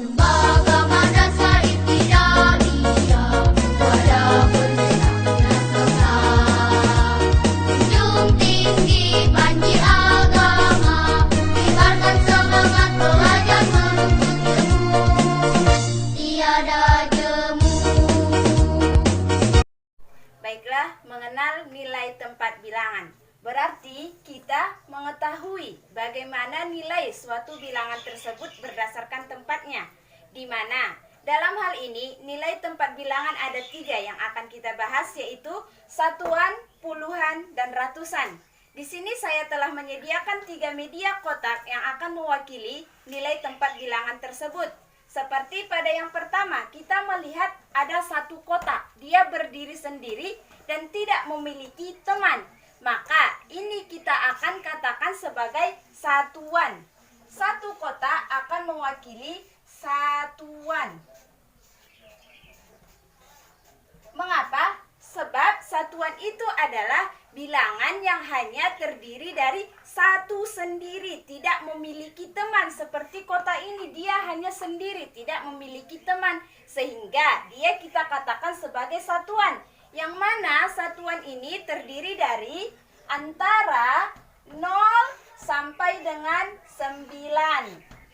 Bagaimana saya tidak ia pada puncaknya kelak. Junjung tinggi banji agama, kibarkan semangat belajar menuntut ilmu, tiada jemu. Baiklah, mengenal nilai tempat bilangan. Berarti kita mengetahui bagaimana nilai suatu bilangan tersebut berdasarkan tempatnya. Di mana dalam hal ini nilai tempat bilangan ada 3 yang akan kita bahas, yaitu satuan, puluhan, dan ratusan. Di sini saya telah menyediakan 3 media kotak yang akan mewakili nilai tempat bilangan tersebut. Seperti pada yang pertama, kita melihat ada satu kotak. Dia berdiri sendiri dan tidak memiliki teman. Maka ini kita akan katakan sebagai satuan. Satu kotak akan mewakili satuan. Mengapa? Sebab satuan itu adalah bilangan yang hanya terdiri dari satu sendiri, tidak memiliki teman. Seperti kotak ini, dia hanya sendiri, tidak memiliki teman. Sehingga dia kita katakan sebagai satuan. Yang mana satuan ini terdiri dari antara 0 sampai dengan 9.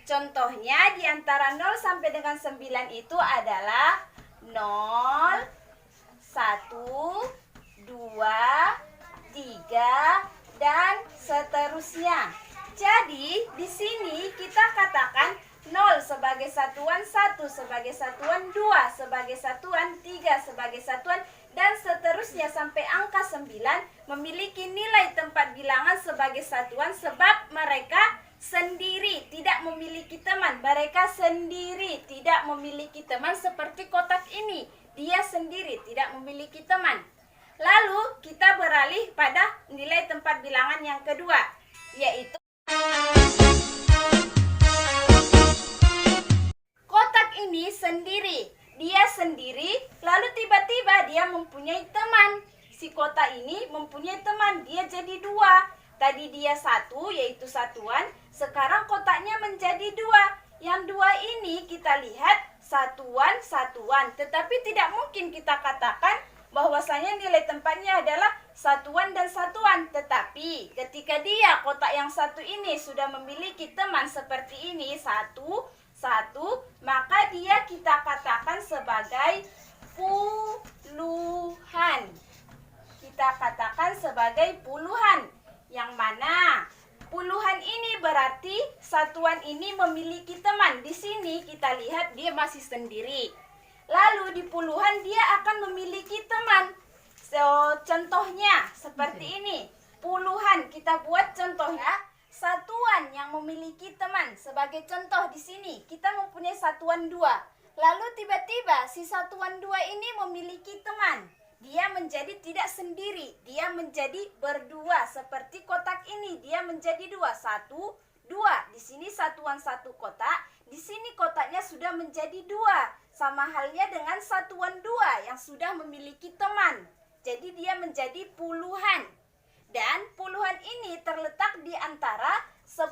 Contohnya di antara 0 sampai dengan 9 itu adalah 0, 1, 2, 3, dan seterusnya. Jadi di sini kita katakan 0 sebagai satuan, 1 sebagai satuan, 2 sebagai satuan, 3 sebagai satuan, dan seterusnya sampai angka 9 memiliki nilai tempat bilangan sebagai satuan sebab mereka sendiri, tidak memiliki teman. Mereka sendiri, tidak memiliki teman seperti kotak ini. Dia sendiri, tidak memiliki teman. Lalu kita beralih pada nilai tempat bilangan yang kedua, yaitu kotak ini sendiri. Dia sendiri, lalu tiba-tiba dia mempunyai teman. Si kotak ini mempunyai teman, dia jadi 2. Tadi dia 1, yaitu satuan. Sekarang kotaknya menjadi 2. Yang 2 ini kita lihat satuan-satuan. Tetapi tidak mungkin kita katakan bahwasanya nilai tempatnya adalah satuan dan satuan. Tetapi ketika dia kotak yang 1 ini sudah memiliki teman seperti ini, 1, maka dia kita katakan sebagai puluhan. Kita katakan sebagai puluhan. Yang mana puluhan ini berarti satuan ini memiliki teman. Di sini kita lihat dia masih sendiri. Lalu di puluhan dia akan memiliki teman. Contohnya seperti ini. Puluhan kita buat contohnya. Satuan yang memiliki teman. Sebagai contoh di sini kita mempunyai satuan 2. Lalu tiba-tiba si satuan 2 ini memiliki teman. Dia menjadi tidak sendiri, dia menjadi berdua. Seperti kotak ini, dia menjadi 2. 1, 2. Di sini satuan 1 kotak, di sini kotaknya sudah menjadi 2. Sama halnya dengan satuan 2 yang sudah memiliki teman. Jadi dia menjadi puluhan. Dan puluhan ini terletak di antara 10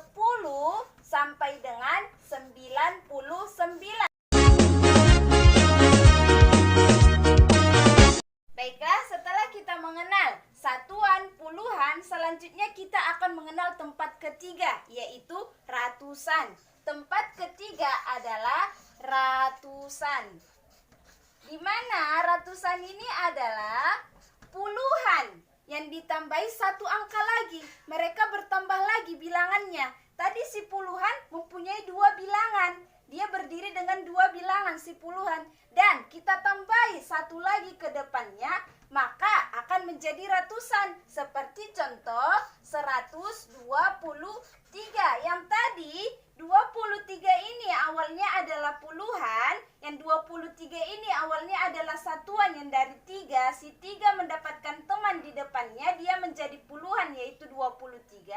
sampai dengan 99. Baiklah, setelah kita mengenal satuan, puluhan, selanjutnya kita akan mengenal tempat ketiga, yaitu ratusan. Tempat ketiga adalah ratusan. Di mana ratusan ini adalah puluhan yang ditambahi 1 angka lagi. Mereka bertambah lagi bilangannya. Tadi si puluhan mempunyai 2 bilangan. Dia berdiri dengan 2 bilangan si puluhan. Dan kita tambahi 1 lagi ke depannya, maka akan menjadi ratusan. Seperti contoh 123. Yang tadi 23 ini awalnya adalah puluhan. Yang 23 ini awalnya adalah satuan yang dari 3. Si 3 mendapatkan teman di depannya, dia menjadi puluhan yaitu 23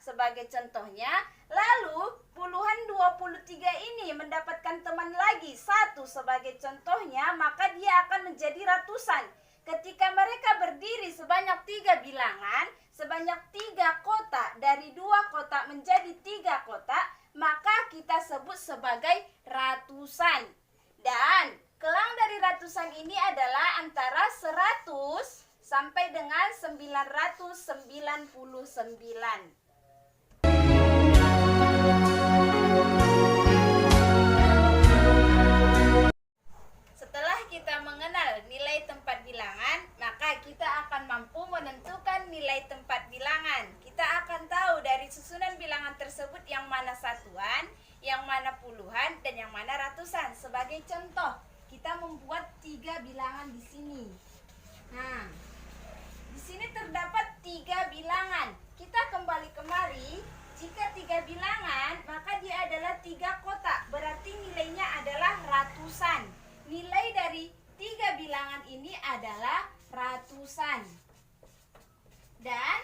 sebagai contohnya. Lalu puluhan 23 ini mendapatkan teman lagi 1 sebagai contohnya, maka dia akan menjadi ratusan. Ketika mereka berdiri sebanyak 3 bilangan, sebanyak 3 kotak, dari 2 kotak menjadi 3 kotak, maka kita sebut sebagai ratusan. Dan kelang dari ratusan ini adalah antara 100 sampai dengan 999. Setelah kita mengenal nilai tempat bilangan, maka kita akan mampu menentukan nilai tempat bilangan. Kita akan tahu dari susunan bilangan tersebut yang mana satuan, yang mana puluhan, dan yang mana ratusan. Sebagai contoh, kita membuat 3 bilangan di sini. Nah, di sini terdapat 3 bilangan. Kita kembali kemari. Jika 3 bilangan, maka dia adalah 3 kotak. Berarti nilainya adalah ratusan. Nilai dari 3 bilangan ini adalah ratusan. Dan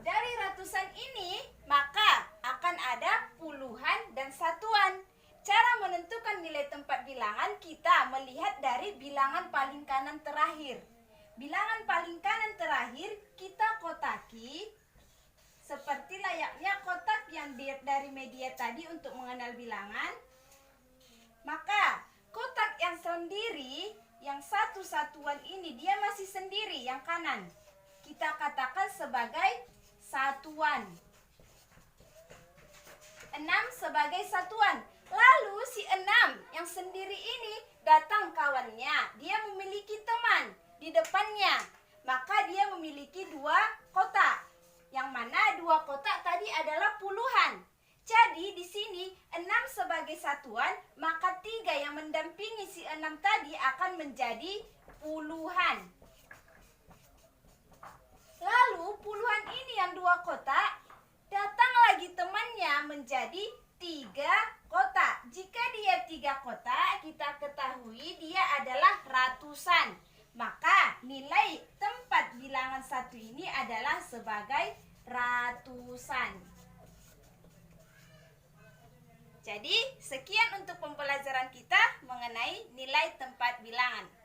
dari ratusan ini, maka akan ada puluhan dan satuan. Cara menentukan nilai tempat bilangan, kita melihat dari bilangan paling kanan terakhir. Bilangan paling kanan terakhir kita kotaki seperti layaknya kotak yang dari media tadi untuk mengenal bilangan. Maka kotak yang sendiri, yang satu satuan ini dia masih sendiri, yang kanan kita katakan sebagai satuan. 6 sebagai satuan. Lalu si 6 yang sendiri ini datang kawannya, dia memiliki teman di depannya, maka dia memiliki 2 kotak. Yang mana 2 kotak tadi adalah puluhan. Jadi di sini 6 sebagai satuan, maka 3 yang mendampingi si 6 tadi akan menjadi puluhan. Lalu puluhan ini yang 2 kotak, datang lagi temannya menjadi 3 kotak. Jika dia 3 kotak, kita ketahui dia adalah ratusan. Maka nilai tempat bilangan satu ini adalah sebagai ratusan. Jadi, sekian untuk pembelajaran kita mengenai nilai tempat bilangan.